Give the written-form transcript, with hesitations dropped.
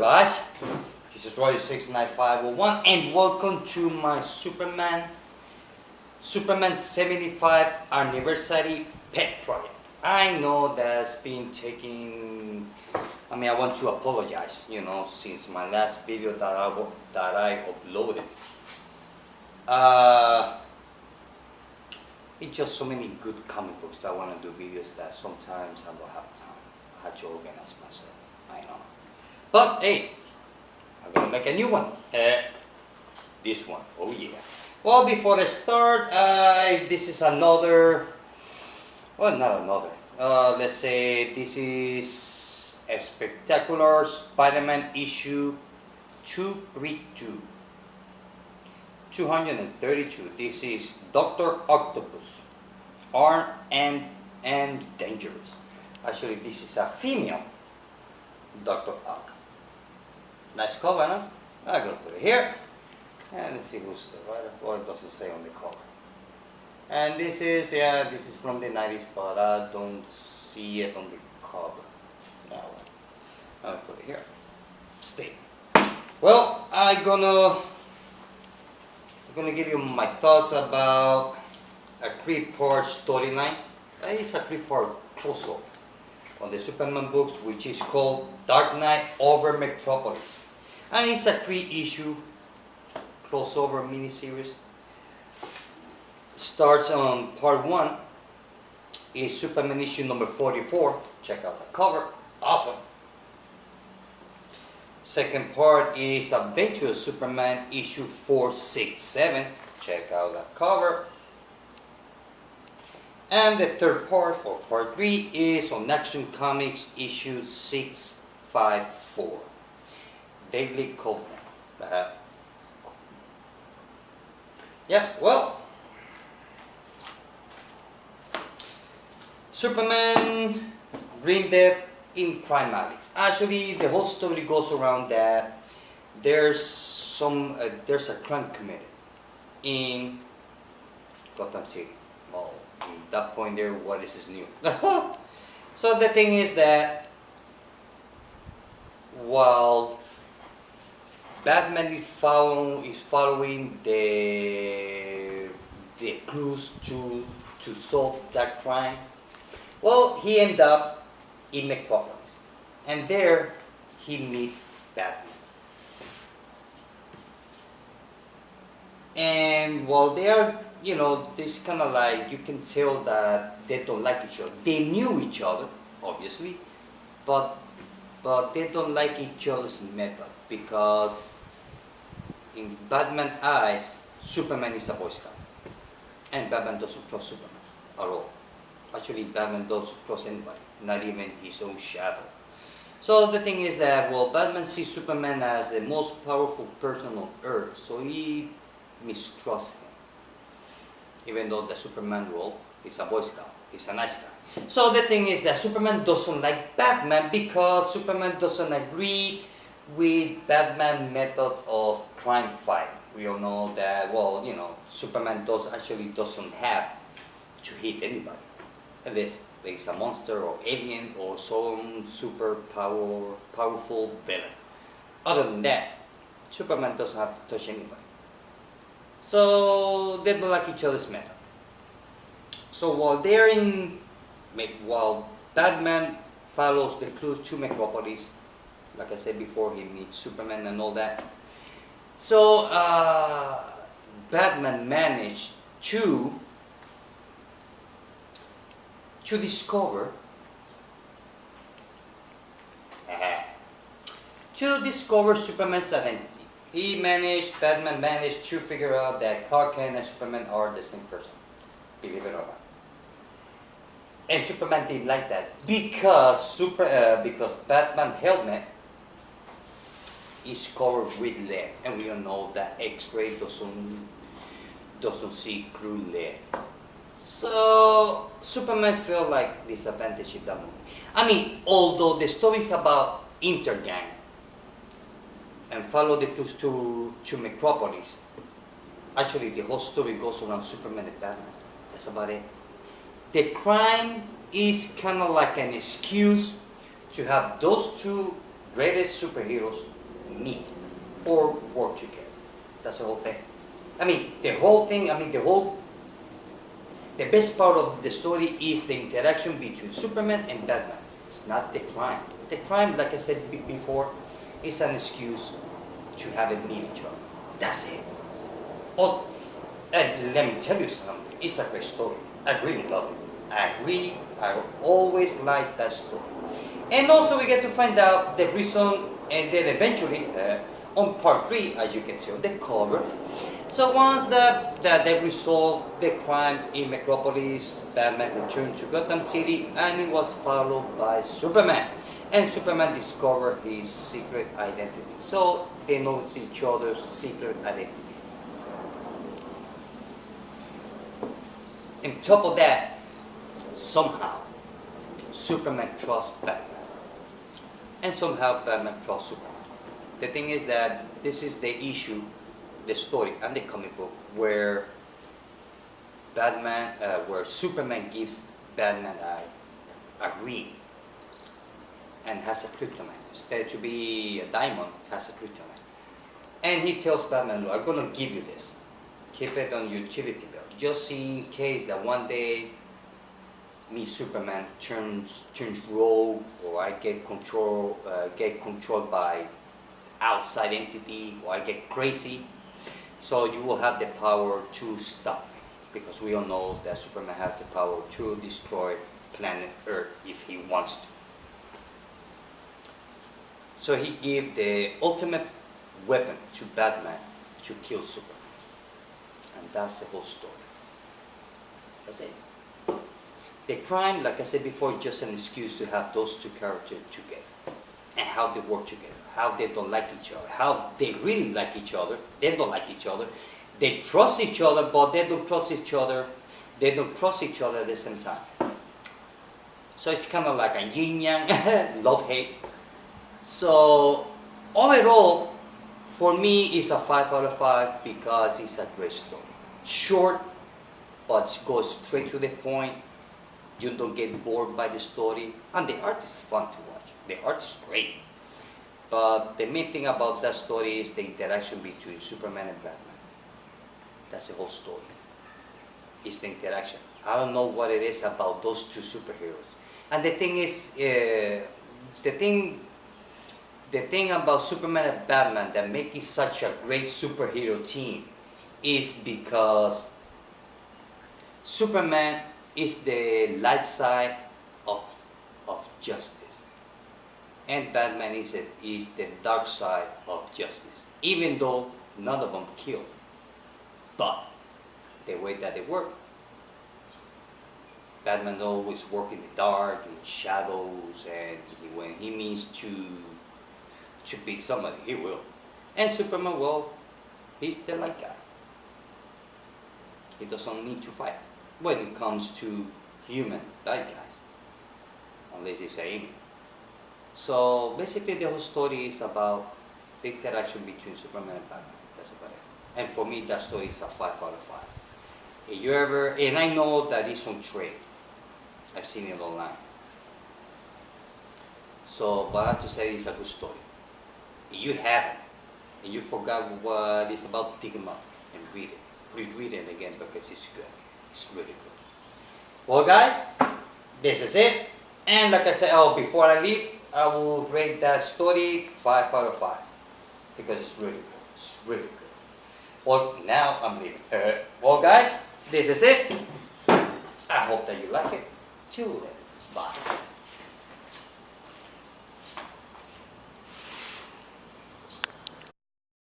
guys, this is Roy69501 and welcome to my Superman 75 anniversary pet project. I know that's been taking, I want to apologize, since my last video that I uploaded. It's just so many good comic books that I want to do videos that sometimes I don't have time. I have to organize myself, I know. But hey, I'm gonna make a new one. This one, oh yeah. Well, before I start, this is another, well, not another. Let's say this is a spectacular Spider-Man issue 232. This is Dr. Octopus, armed and dangerous. Actually, this is a female Dr. Ock. Nice cover, no? I'm gonna put it here. And let's see who's the writer. Well, it doesn't say on the cover. And this is from the 90s, but I don't see it on the cover. Now, I'll put it here. Stay. Well, I'm gonna give you my thoughts about a 3-part storyline. It's a 3-part crossover on the Superman books, which is called Dark Knight over Metropolis. And it's a 3-issue crossover miniseries. Starts on part 1 is Superman issue number 44. Check out the cover, awesome. Second part is Adventures Superman issue 467. Check out that cover. And the third part, or part 3, is on Action Comics issue 654. Daily Covenant. Yeah, well, Superman, Green Death in crime alleys. Actually, the whole story goes around that there's a crime committed in Gotham City. Well, at that point there, what is new? So the thing is that while Batman is following the clues to solve that crime, well, he ends up in Metropolis, and there he meets Batman. And while they are, this kind of like, you can tell that they don't like each other. They knew each other, obviously, but they don't like each other's method, because in Batman's eyes, Superman is a Boy Scout, and Batman doesn't trust Superman at all. Actually, Batman doesn't trust anybody, not even his own shadow. So the thing is that, well, Batman sees Superman as the most powerful person on Earth, so he mistrusts him. Even though the Superman role is a Boy Scout, he's a nice guy. So the thing is that Superman doesn't like Batman because Superman doesn't agree with Batman's methods of crime fighting. We all know that, well, Superman doesn't have to hit anybody. Unless there is a monster or alien or some super powerful villain. Other than that, Superman doesn't have to touch anybody. So they don't like each other's method. So while Batman follows the clues to Metropolis, like I said before, he meets Superman and all that. So Batman managed to discover Superman's identity. Batman managed to figure out that Clark Kent and Superman are the same person, believe it or not. And Superman didn't like that because Batman's helmet is covered with lead, and we all know that X-ray doesn't see through lead. So Superman felt like disadvantaged in that moment. Although the story is about intergang and follow the clues to Metropolis, actually the whole story goes around Superman and Batman. That's about it. The crime is kind of like an excuse to have those two greatest superheroes meet or work together. That's the whole thing. I mean, the whole thing, the best part of the story is the interaction between Superman and Batman. It's not the crime. The crime, like I said before, is an excuse to have them meet each other. That's it. Oh, and let me tell you something. It's a great story. I really love it. I always like that story. And also we get to find out the reason, and then eventually, on part 3, as you can see on the cover, so once that they resolve the crime in Metropolis, Batman returned to Gotham City, and it was followed by Superman. And Superman discovered his secret identity. So they know each other's secret identity. On top of that, somehow, Superman trusts Batman. And somehow Batman trusts Superman. The thing is that this is the issue, the story, and the comic book where where Superman gives Batman a ring and has a kryptonite. Instead to be a diamond, has a kryptonite. And he tells Batman, "Look, I'm gonna give you this. Keep it on your utility belt, just in case that one day me, Superman, turns rogue, or I get controlled by outside entity, or I get crazy. So you will have the power to stop me, because we all know that Superman has the power to destroy planet Earth if he wants to." So he gave the ultimate weapon to Batman to kill Superman. And that's the whole story. That's it. The crime, like I said before, is just an excuse to have those two characters together. And how they work together, how they don't like each other, how they really like each other, they don't like each other. They trust each other, but they don't trust each other. They don't trust each other at the same time. So it's kind of like a yin-yang, love-hate. So overall, for me, it's a 5 out of 5 because it's a great story. Short, but goes straight to the point. You don't get bored by the story. And the art is fun to watch. The art is great. But the main thing about that story is the interaction between Superman and Batman. That's the whole story. It's the interaction. I don't know what it is about those two superheroes. And the thing is, the thing about Superman and Batman that make it such a great superhero team is because Superman is the light side of justice. And Batman is the dark side of justice. Even though none of them kill. But the way that they work, Batman always works in the dark, in shadows, and when he means to beat somebody, he will. And Superman, well, he's the light guy. He doesn't need to fight when it comes to human bad guys, unless he's aiming. So basically the whole story is about the interaction between Superman and Batman. That's about it. And for me, that story is a 5 out of 5. If you ever, and I know that it's on trade. I've seen it online. So, but I have to say it's a good story. If you haven't, and you forgot what it's about, dig them up and read it. Reread it again because it's good. It's really good. Well guys, this is it. And like I said, before I leave, I will rate that story 5 out of 5. Because it's really good. It's really good. Well, now I'm leaving. Well guys, this is it. I hope that you like it. Till then, bye.